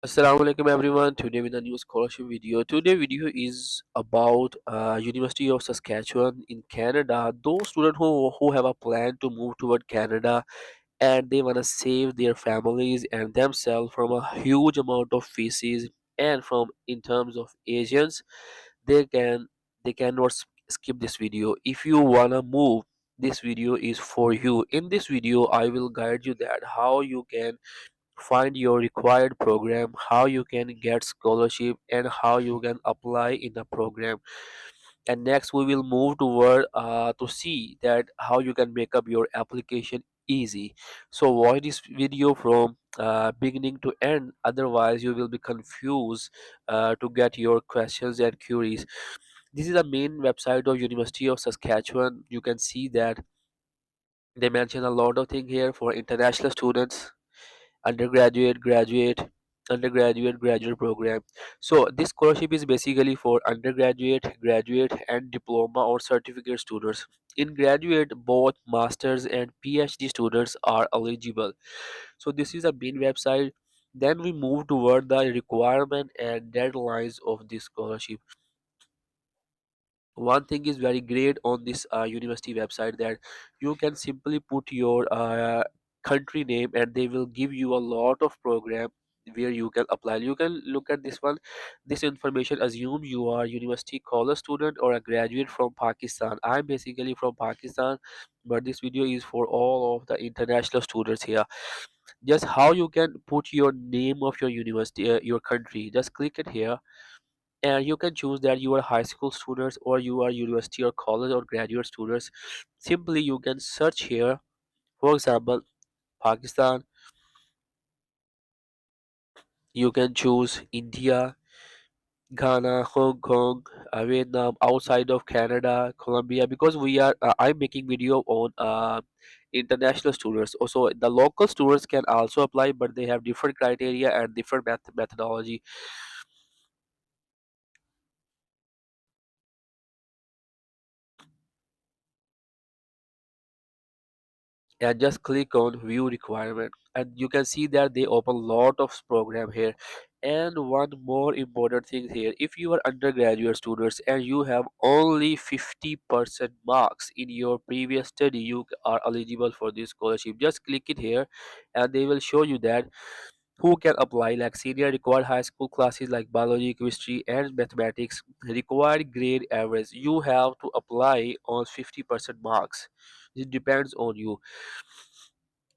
Assalamu alaikum everyone. Today with a new scholarship video. Today video is about University of Saskatchewan in Canada. Those students who have a plan to move toward Canada and they wanna save their families and themselves from a huge amount of fees and from in terms of agents, they can they cannot skip this video. If you wanna move, this video is for you. In this video, I will guide you that how you can find your required program, how you can get scholarship, and how you can apply in the program. And next we will move toward to see that how you can make up your application easy. So watch this video from beginning to end, otherwise you will be confused to get your questions and queries. This is the main website of University of Saskatchewan. You can see that they mention a lot of things here for international students, undergraduate, graduate, undergraduate, graduate program. So this scholarship is basically for undergraduate, graduate, and diploma or certificate students. In graduate, both masters and PhD students are eligible. So this is a main website. Then we move toward the requirement and deadlines of this scholarship. One thing is very great on this university website, that you can simply put your country name and they will give you a lot of program where you can apply. You can look at this one. This information assume you are university college student or a graduate from Pakistan. I'm basically from Pakistan, but this video is for all of the international students here. Just how you can put your name of your university, your country, just click it here, and you can choose that you are high school students or you are university or college or graduate students. Simply you can search here, for example, Pakistan. You can choose India, Ghana, Hong Kong, Vietnam, outside of Canada, Colombia, because we are I'm making video on international students. Also the local students can also apply, but they have different criteria and different methodology. And just click on view requirement, and you can see that they open lot of program here. And one more important thing here, if you are undergraduate students and you have only 50% marks in your previous study, you are eligible for this scholarship. Just click it here and they will show you that who can apply, like senior required high school classes like biology, chemistry, and mathematics. Required grade average, you have to apply on 50% marks. It depends on you.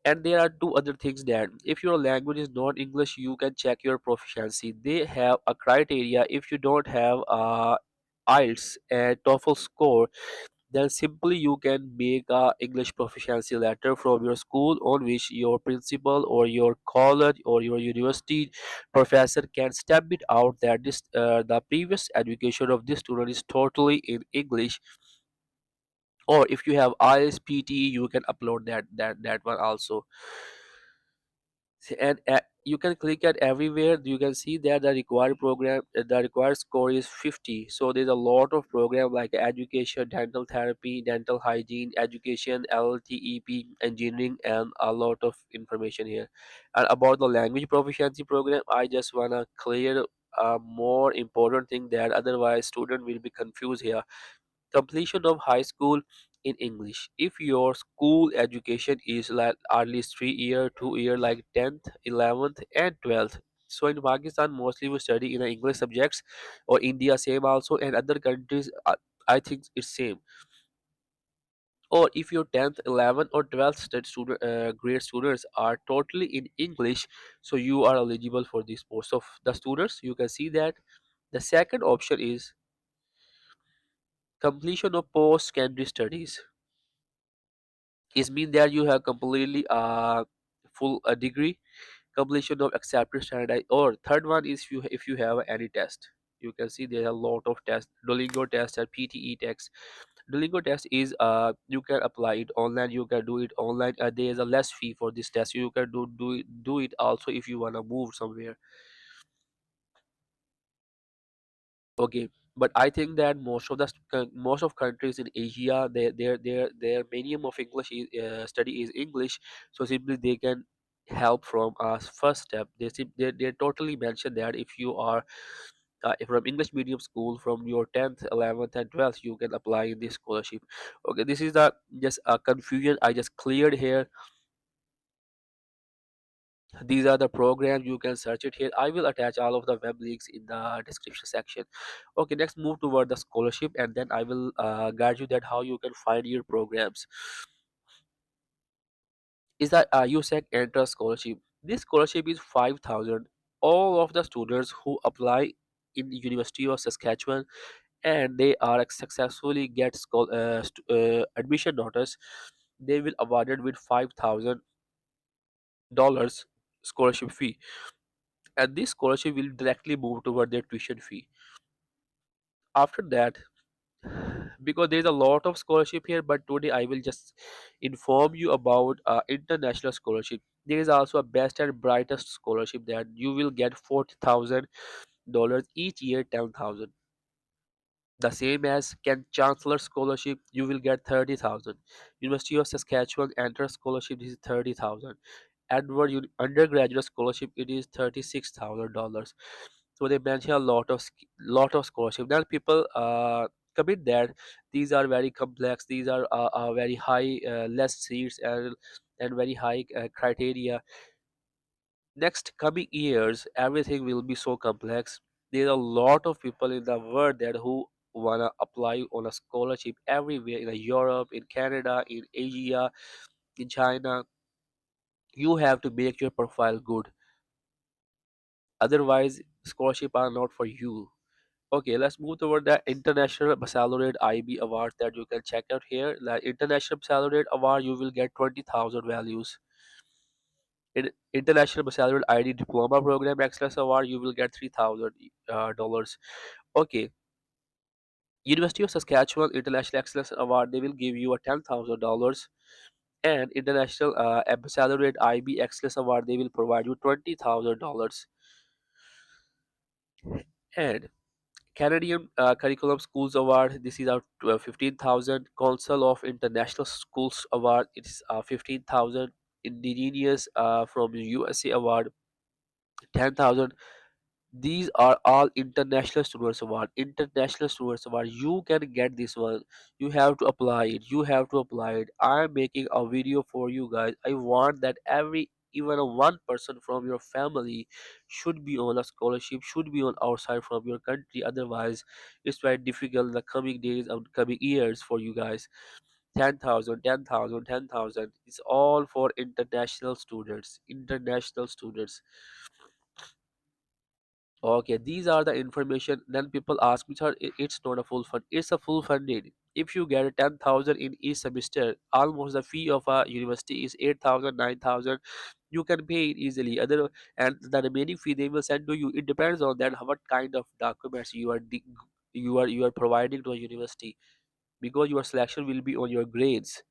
And there are two other things, that if your language is not English, you can check your proficiency. They have a criteria. If you don't have IELTS and TOEFL score, then simply you can make a English proficiency letter from your school, on which your principal or your college or your university professor can stamp it out that this the previous education of this student is totally in English. Or if you have ISPT, you can upload that one also. And you can click at everywhere. You can see that the required program, the required score is 50. So there's a lot of program like education, dental therapy, dental hygiene, education, LTEP, engineering, and a lot of information here. And about the language proficiency program, I just wanna clear a more important thing, that otherwise student will be confused here. Completion of high school in English. If your school education is like at least 3 year, 2 year, like 10th, 11th, and 12th. So in Pakistan, mostly we study in English subjects, or India same also, and other countries I think it's same. Or if your 10th, 11th, or 12th grade students are totally in English, so you are eligible for this post of the students. You can see that the second option is completion of post secondary studies. It means that you have completely full degree, completion of accepted standard. Or third one is if you have any test. You can see there are a lot of tests, Duolingo test and PTE tests. Duolingo test is you can apply it online, you can do it online. There is a less fee for this test. You can do it also if you want to move somewhere. Okay, but I think that most of countries in Asia, their medium of English is, study is English. So simply they can help from us. First step, they totally mention that if you are from English medium school, from your 10th, 11th and 12th, you can apply in this scholarship. Okay, this is the just a confusion I just cleared here. These are the programs, you can search it here. I will attach all of the web links in the description section. Okay, next move toward the scholarship, and then I will guide you that how you can find your programs. Is that USac Enter Scholarship. This scholarship is 5,000. All of the students who apply in the University of Saskatchewan and they are successfully get admission notice, they will awarded with $5,000 scholarship fee, and this scholarship will directly move toward their tuition fee. After that, because there is a lot of scholarship here, but today I will just inform you about international scholarship. There is also a best and brightest scholarship that you will get $40,000 each year, 10,000. The same as Kent Chancellor Scholarship, you will get 30,000. University of Saskatchewan Enter Scholarship, this is 30,000. Edward Undergraduate Scholarship, it is $36,000. So they mention a lot of scholarship. Then people commit that these are very complex. These are very high, less seats and very high criteria. Next coming years, everything will be so complex. There are a lot of people in the world that who wanna apply on a scholarship everywhere in Europe, in Canada, in Asia, in China. You have to make your profile good. Otherwise, scholarship are not for you. Okay, let's move toward the International Baccalaureate IB Award that you can check out here. The International Baccalaureate Award, you will get 20,000 values. In International Baccalaureate ID Diploma Program Excellence Award, you will get $3,000. Okay, University of Saskatchewan International Excellence Award, they will give you a $10,000. And International Baccalaureate IB Excellence Award, they will provide you $20,000. And Canadian Curriculum Schools Award, this is our 15,000. Council of International Schools Award, it is 15,000. Indigenous from USA Award, 10,000. These are all international students award. International students award, you can get this one. You have to apply it. You have to apply it. I'm making a video for you guys. I want that every even a one person from your family should be on a scholarship, should be on outside from your country. Otherwise it's very difficult in the coming days and coming years for you guys. 10,000, 10,000, 10,000. It's all for international students. International students. Okay, these are the information. Then people ask me, sir, it's not a full fund. It's a full funded. If you get 10,000 in each semester, almost the fee of a university is 8,000, 9,000. You can pay it easily. And the remaining fee they will send to you. It depends on that what kind of documents you are providing to a university, because your selection will be on your grades,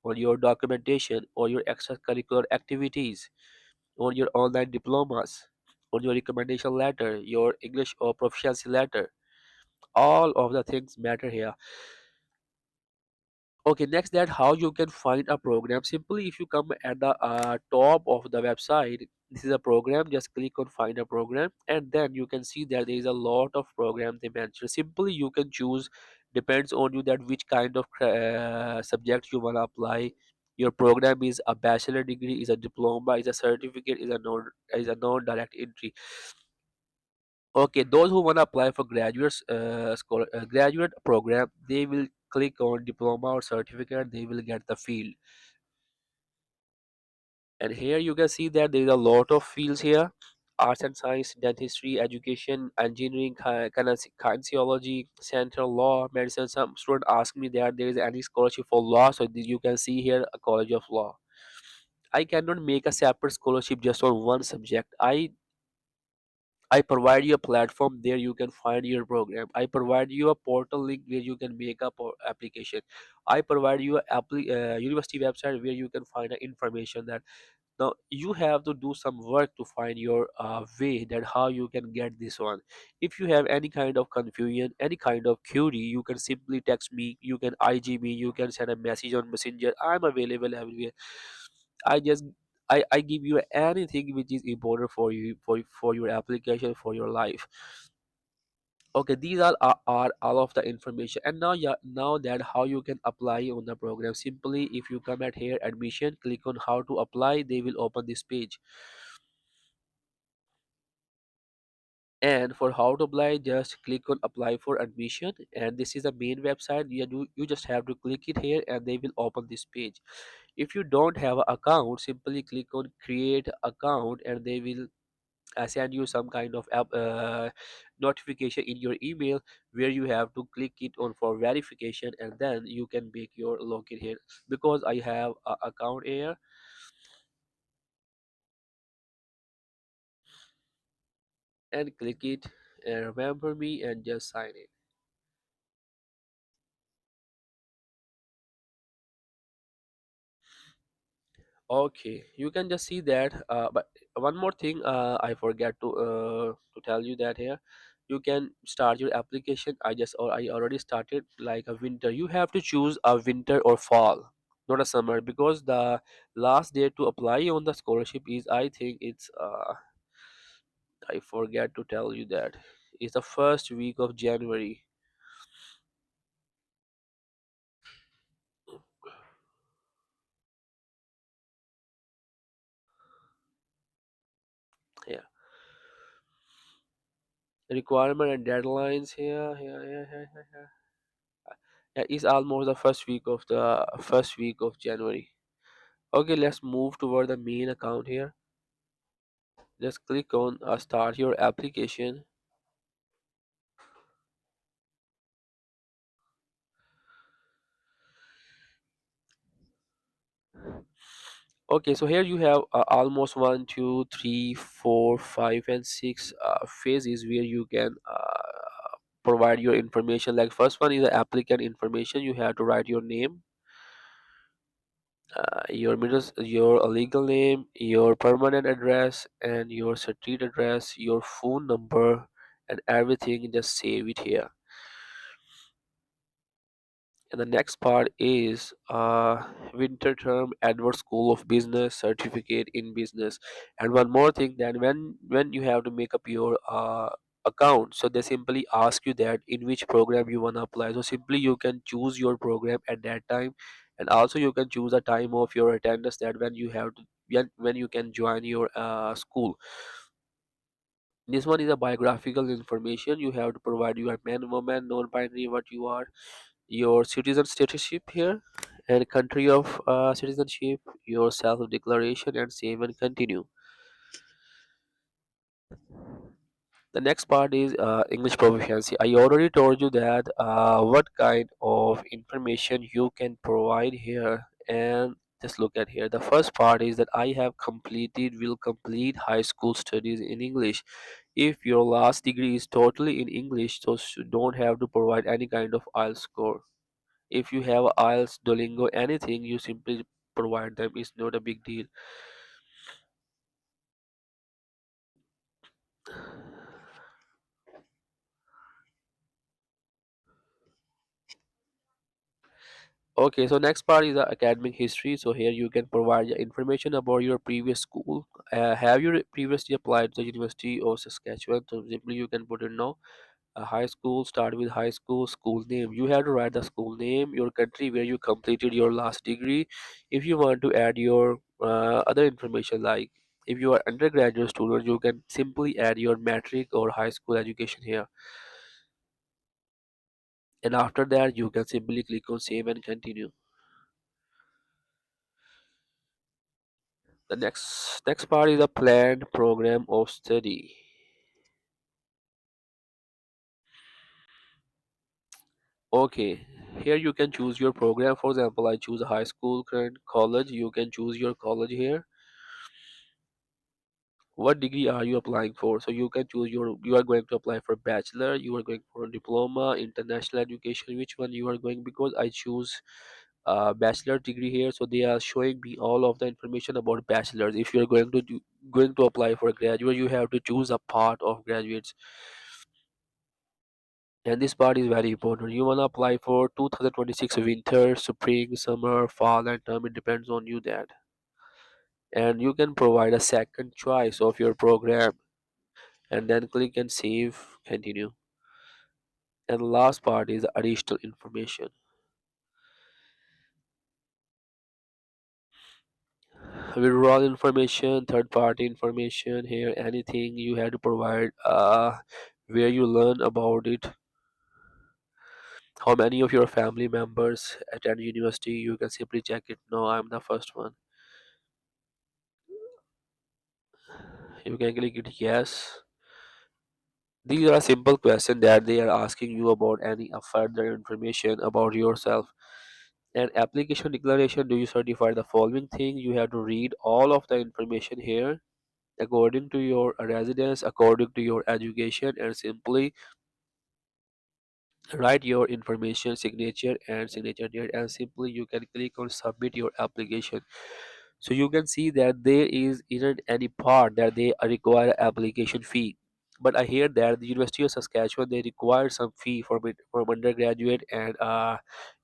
on your documentation, on your extracurricular activities, on your online diplomas, on your recommendation letter, your English or proficiency letter. All of the things matter here. Okay, next that how you can find a program. Simply, if you come at the top of the website, this is a program. Just click on find a program, and then you can see that there is a lot of programs they mention. Simply, you can choose. Depends on you that which kind of subject you wanna apply. Your program is a bachelor degree, is a diploma, is a certificate, is a non-direct entry. Okay, those who want to apply for graduate program, they will click on diploma or certificate. They will get the field, and here you can see that there is a lot of fields here: arts and science, dentistry, education, engineering, kinesiology, central law, medicine. Some student ask me that there is any scholarship for law, so you can see here a college of law. I cannot make a separate scholarship just on one subject. I provide you a platform there you can find your program. I provide you a portal link where you can make up application. I provide you a university website where you can find information that now you have to do some work to find your way that how you can get this one. If you have any kind of confusion, any kind of query, you can simply text me, you can IG me, you can send a message on Messenger. I'm available everywhere. I just I give you anything which is important for you, for your application, for your life. Okay, these are all of the information. And now, yeah, now that how you can apply on the program, simply if you come at here admission, click on how to apply, they will open this page. And for how to apply, just click on apply for admission, and this is the main website. You just have to click it here and they will open this page. If you don't have an account, simply click on create account and they will send you some kind of notification in your email, where you have to click it on for verification, and then you can make your login here. Because I have a account here, and click it and remember me and just sign in. Okay, you can just see that. But one more thing, I forget to tell you that here you can start your application. I already started like a winter. You have to choose a winter or fall, not a summer, because the last day to apply on the scholarship is, I think it's I forget to tell you that it's the first week of January. Yeah, requirement and deadlines here. Yeah, it's almost the first week of January. Okay, let's move toward the main account here. Just click on start your application. Okay, so here you have almost one, two, three, four, five, and six phases where you can provide your information. Like first one is the applicant information. You have to write your name, your legal name, your permanent address, and your street address, your phone number, and everything. Just save it here. And the next part is winter term Edward School of Business certificate in business. And one more thing, that when you have to make up your account, so they simply ask you that in which program you want to apply. So simply you can choose your program at that time, and also you can choose the time of your attendance, that when you have to, when you can join your school. This one is a biographical information. You have to provide your man, woman, non-binary, what you are, your citizen statusship here, and country of citizenship, your self declaration, and save and continue. The next part is English proficiency. I already told you that what kind of information you can provide here, and just look at here. The first part is that I have completed, will complete high school studies in English. If your last degree is totally in English, so you don't have to provide any kind of IELTS score. If you have IELTS, Duolingo, anything, you simply provide them. It's not a big deal. Okay, so next part is the academic history. So here you can provide the information about your previous school. Have you previously applied to the University of Saskatchewan? So simply you can put in no. High school, start with high school, school name. You have to write the school name, your country where you completed your last degree. If you want to add your other information, like if you are undergraduate student, you can simply add your metric or high school education here. And after that, you can simply click on save and continue. The next part is a planned program of study. Okay, here you can choose your program. For example, I choose a high school, current college. You can choose your college here. What degree are you applying for? So you can choose you are going to apply for bachelor, you are going for diploma, international education, which one you are going. Because I choose bachelor degree here, so they are showing me all of the information about bachelors. If you are going to apply for a graduate, you have to choose a part of graduates. And this part is very important. You want to apply for 2026 winter, spring, summer, fall, and term. It depends on you that. and you can provide a second choice of your program, and then click and save, continue. And last part is additional information. Withdrawal information, third party information. Here anything you have to provide, where you learn about it, how many of your family members attend university. You can simply check it. No, I'm the first one. You can click it yes. These are simple questions that they are asking you about any further information about yourself. And application declaration, do you certify the following thing? You have to read all of the information here according to your residence, according to your education, and simply write your information, signature and signature date, and simply you can click on submit your application. So you can see that there isn't any part that they require application fee. But I hear that the University of Saskatchewan they require some fee for from undergraduate and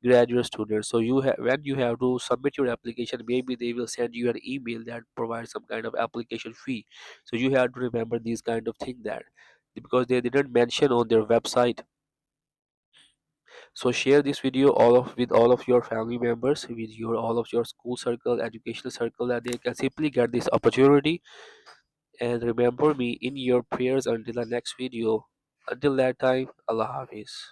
graduate students. So you have when you have to submit your application, maybe they will send you an email that provides some kind of application fee. So you have to remember these kind of thing that because they didn't mention on their website. So share this video with all of your family members, with your all of your school circle, educational circle, that they can simply get this opportunity. And remember me in your prayers until the next video. Until that time, Allah Hafiz.